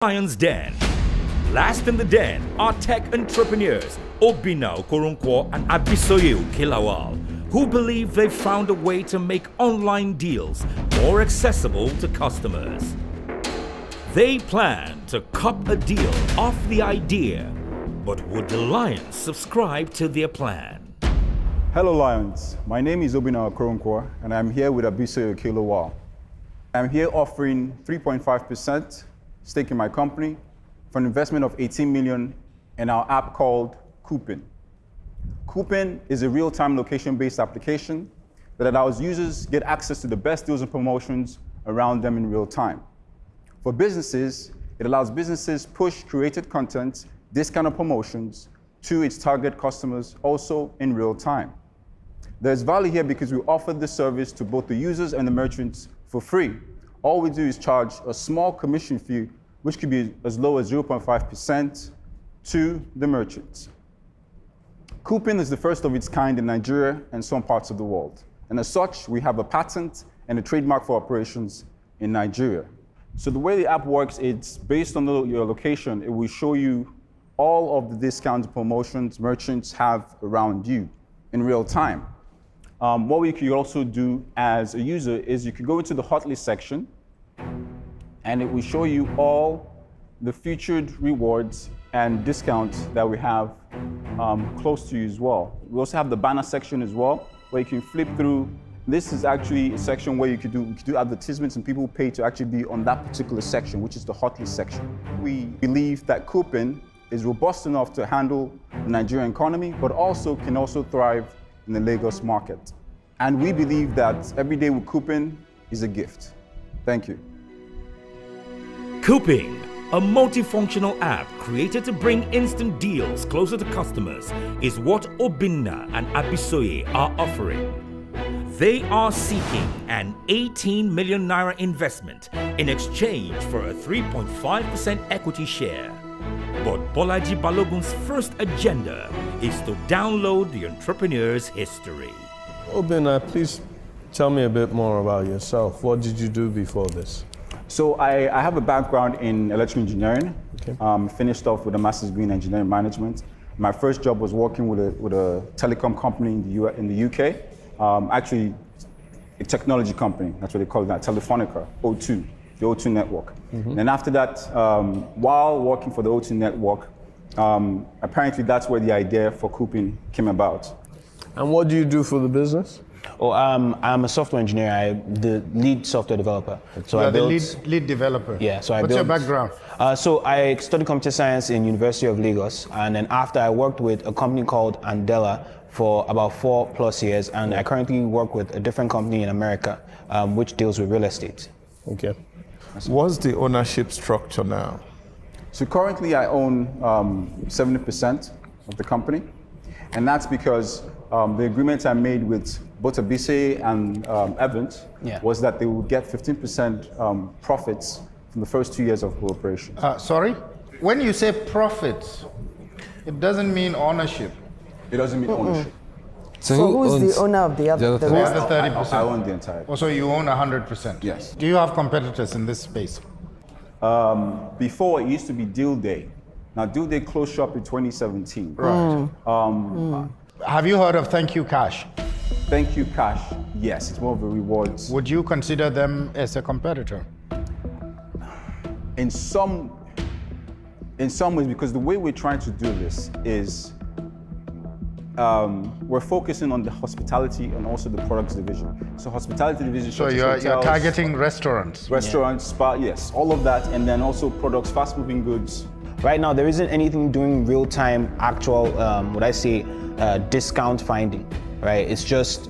Lion's Den. Last in the den are tech entrepreneurs Obina Okoronkwo and Abisoye Okelawal, who believe they've found a way to make online deals more accessible to customers. They plan to cup a deal off the idea, but would the Lions subscribe to their plan? Hello Lions, my name is Obina Okoronkwo and I'm here with Abisoye Okelawal. I'm here offering 3.5% stake in my company for an investment of 18 million in our app called Coupon. Coupon is a real-time location-based application that allows users to get access to the best deals and promotions around them in real time. For businesses, it allows businesses push created content, discounted promotions to its target customers also in real time. There's value here because we offer this service to both the users and the merchants for free. All we do is charge a small commission fee, which could be as low as 0.5% to the merchants. Coupon is the first of its kind in Nigeria and some parts of the world. And as such, we have a patent and a trademark for operations in Nigeria. So the way the app works, it's based on your location. It will show you all of the discounts and promotions merchants have around you in real time. What we could also do as a user is you could go into the hot list section and it will show you all the featured rewards and discounts that we have close to you as well. We also have the banner section as well, where you can flip through. This is actually a section where you could do advertisements and people pay to actually be on that particular section, which is the hot list section. We believe that Coupon is robust enough to handle the Nigerian economy, but also can also thrive in the Lagos market. And we believe that every day with Coupon is a gift. Thank you. Coupon, a multifunctional app created to bring instant deals closer to customers, is what Obina and Abisoye are offering. They are seeking an 18 million naira investment in exchange for a 3.5% equity share. But Bolaji Balogun's first agenda is to download the entrepreneur's history. Obina, please tell me a bit more about yourself. What did you do before this? So I have a background in electrical engineering. Okay. Finished off with a master's degree in engineering management. My first job was working with a telecom company in the UK. Actually, a technology company, that's what they call it now, Telefonica, O2, the O2 network. Mm-hmm. And after that, while working for the O2 network, apparently that's where the idea for Coupon came about. And what do you do for the business? Oh, I'm a software engineer. I'm the lead software developer. So you're the lead developer? Yeah. So What's your background? So I studied computer science in University of Lagos, and then after I worked with a company called Andela for about 4+ years, and I currently work with a different company in America, which deals with real estate. Okay. What's the ownership structure now? So currently I own 70% of the company, and that's because the agreement I made with both Abisoye and Evans was that they would get 15% profits from the first 2 years of cooperation. Sorry? When you say profits, it doesn't mean ownership. It doesn't mean ownership. So who's the owner of the other 30%? I own the entire. Oh, so you own 100%? Yes. Do you have competitors in this space? Before, it used to be Deal Day. Now, Deal Day closed shop in 2017. Right. Have you heard of Thank You Cash? Thank You Cash, yes, it's more of a rewards. Would you consider them as a competitor? In some ways, because the way we're trying to do this is we're focusing on the hospitality and also the products division. So hospitality division. So you're targeting restaurants? Restaurants, spa, yes, all of that, and then also products, fast-moving goods. Right now, there isn't anything doing real-time actual, discount finding, right? It's just,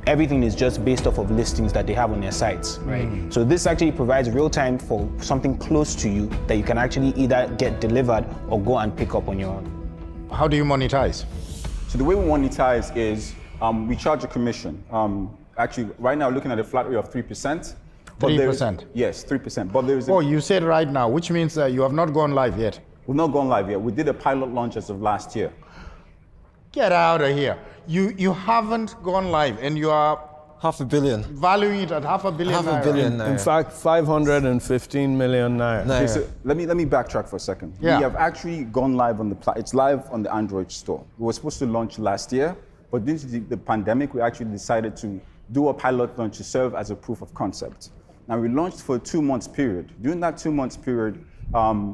everything is just based off of listings that they have on their sites, right? So this actually provides real-time for something close to you that you can actually either get delivered or go and pick up on your own. How do you monetize? So the way we monetize is we charge a commission. Actually, right now, we're looking at a flat rate of 3%. 3%? Yes, 3%. But there's Oh, you said right now, which means you have not gone live yet. We've not gone live yet. We did a pilot launch as of last year. Get out of here. You haven't gone live and you are 500 million. Valuing it at $500 million. $500 million naira. In fact, 515 million naira. Okay, so let me backtrack for a second. Yeah. We have actually gone live on it's live on the Android store. We were supposed to launch last year, but due to the pandemic, we actually decided to do a pilot launch to serve as a proof of concept. Now we launched for a 2-month period. During that 2-month period,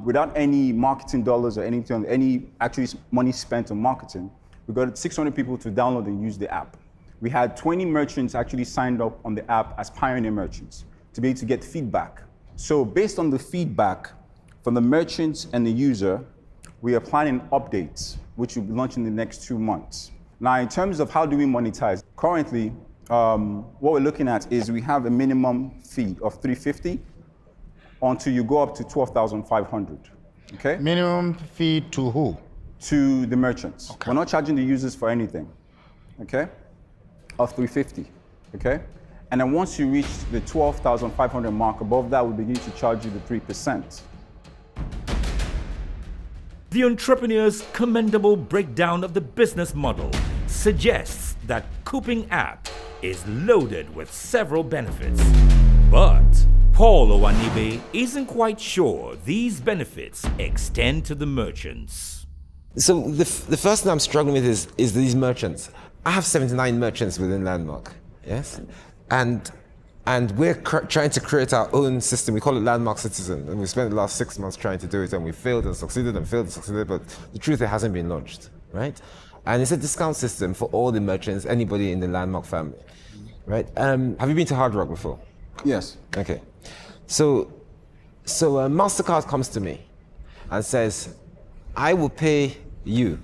without any marketing dollars or anything, any actually money spent on marketing, we got 600 people to download and use the app. We had 20 merchants actually signed up on the app as pioneer merchants to be able to get feedback. So based on the feedback from the merchants and the user, we are planning updates, which will be launched in the next 2 months. Now, in terms of how do we monetize, currently, what we're looking at is we have a minimum fee of $350 until you go up to $12,500, okay? Minimum fee to who? To the merchants. Okay. We're not charging the users for anything, okay? Of $350, okay? And then once you reach the $12,500 mark, above that, we begin to charge you the 3%. The entrepreneur's commendable breakdown of the business model suggests that Cooping app is loaded with several benefits. But Paul Owanibe isn't quite sure these benefits extend to the merchants. So the first thing I'm struggling with is these merchants. I have 79 merchants within Landmark, yes? And we're trying to create our own system. We call it Landmark Citizen. And we spent the last 6 months trying to do it, and we failed and succeeded and failed and succeeded, but the truth, it hasn't been launched, right? And it's a discount system for all the merchants, anybody in the Landmark family, right? Have you been to Hard Rock before? Yes. Okay. So MasterCard comes to me and says, I will pay you.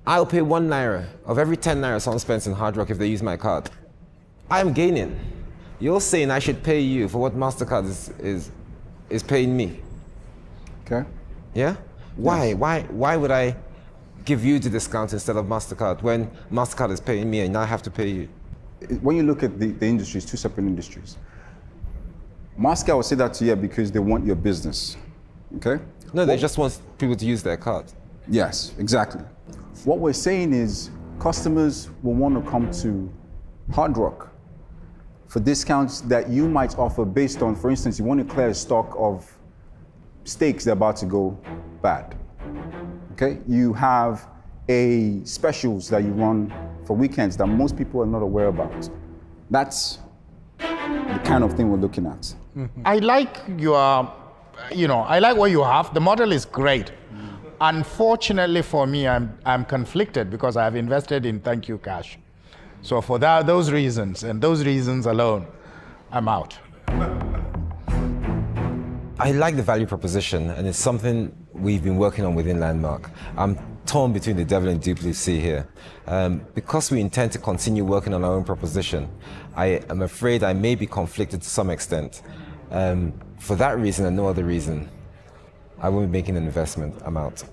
I'll pay 1 naira of every 10 naira someone spends in Hard Rock if they use my card. I'm gaining. You're saying I should pay you for what MasterCard is paying me. Okay. Yeah? Why? Yes. Why would I give you the discount instead of MasterCard when MasterCard is paying me and I have to pay you? When you look at the industries, 2 separate industries. MasterCard will say that to you because they want your business, okay? No, they just want people to use their card. Yes, exactly. What we're saying is customers will want to come to Hard Rock for discounts that you might offer based on, for instance, you want to clear a stock of steaks that are about to go bad, okay? You have specials that you run for weekends that most people are not aware about. That's the kind of thing we're looking at. Mm-hmm. I like I like what you have. The model is great. Unfortunately for me, I'm conflicted because I have invested in Thank You Cash. So for those reasons, and those reasons alone, I'm out. I like the value proposition, and it's something we've been working on within Landmark. I'm torn between the devil and deep blue sea here. Because we intend to continue working on our own proposition, I am afraid I may be conflicted to some extent. For that reason and no other reason, I won't be making an investment. I'm out.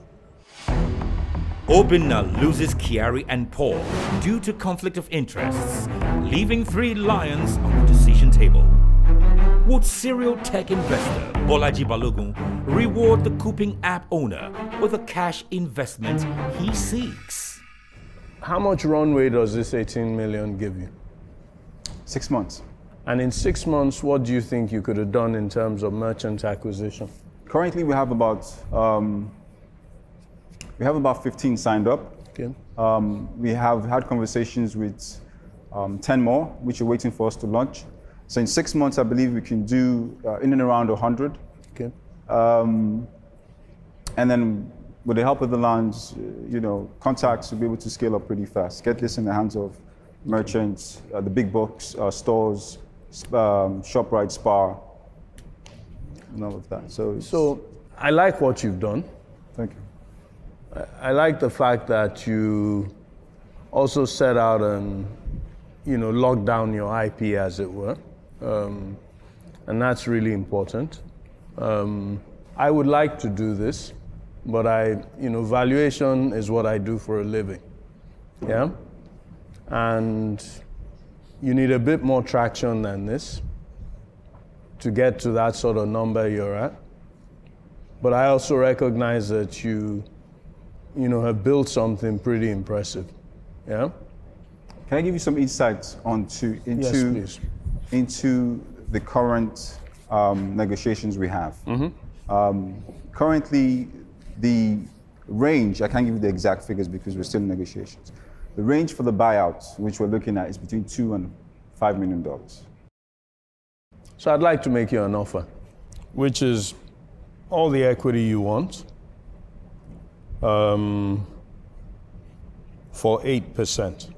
Obinna loses Kiari and Paul due to conflict of interests, leaving 3 lions on the decision table. Would serial tech investor Bolaji Balogun reward the Cooping app owner with a cash investment he seeks? How much runway does this 18 million give you? 6 months. And in 6 months, what do you think you could have done in terms of merchant acquisition? Currently, we have about 15 signed up. Okay. We have had conversations with 10 more, which are waiting for us to launch. So in 6 months, I believe we can do in and around 100. Okay. And then with the help of the launch, contacts, we'll be able to scale up pretty fast. Get this in the hands of merchants, the big box stores, ShopRite, Spar, and all of that. So I like what you've done. Thank you. I like the fact that you also set out and lock down your IP, as it were, and that's really important. I would like to do this, but valuation is what I do for a living. Yeah, and you need a bit more traction than this to get to that sort of number you're at. But I also recognize that you have built something pretty impressive. Yeah. Can I give you some insights into the current negotiations we have? Currently, the range, I can't give you the exact figures because we're still in negotiations. The range for the buyout, which we're looking at, is between $2 and $5 million. So I'd like to make you an offer, which is all the equity you want for 8%.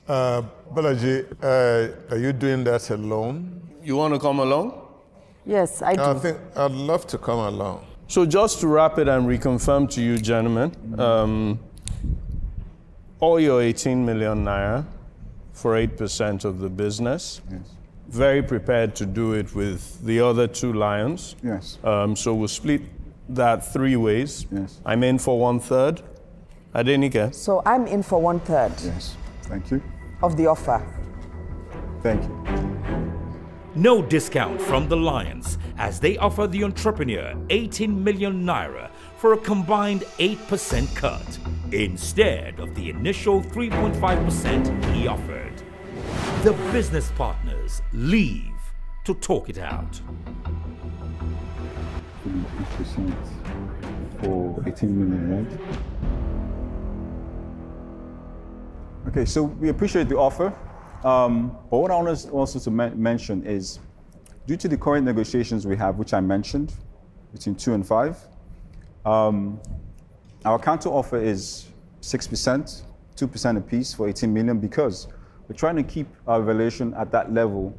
Balaji, are you doing that alone? You want to come along? Yes, I do. I think I'd love to come along. So just to wrap it and reconfirm to you, gentlemen, all your 18 million naira for 8% of the business. Yes. Very prepared to do it with the other 2 lions. Yes. So we'll split that 3 ways. Yes. I'm in for 1/3. Adenike? So I'm in for 1/3 Yes. Thank you. of the offer. Thank you. No discount from the Lions as they offer the entrepreneur 18 million naira for a combined 8% cut instead of the initial 3.5% he offered. The business partners leave to talk it out. 8% for 18 million, right? Okay, so we appreciate the offer. But what I want also to mention is, due to the current negotiations we have, which I mentioned, between 2 and 5, our counter offer is 6%, 2% apiece for 18 million, because we're trying to keep our valuation at that level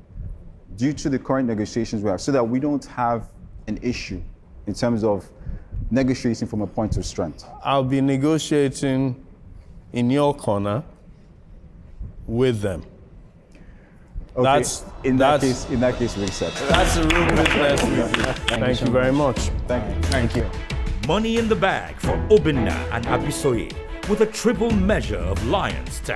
due to the current negotiations we have, so that we don't have an issue in terms of negotiating from a point of strength. I'll be negotiating in your corner with them. Okay. In that case, we accept. That's a real business. Thank you very much. Thank you. Money in the bag for Obinna and Abisoye with a triple measure of Lions to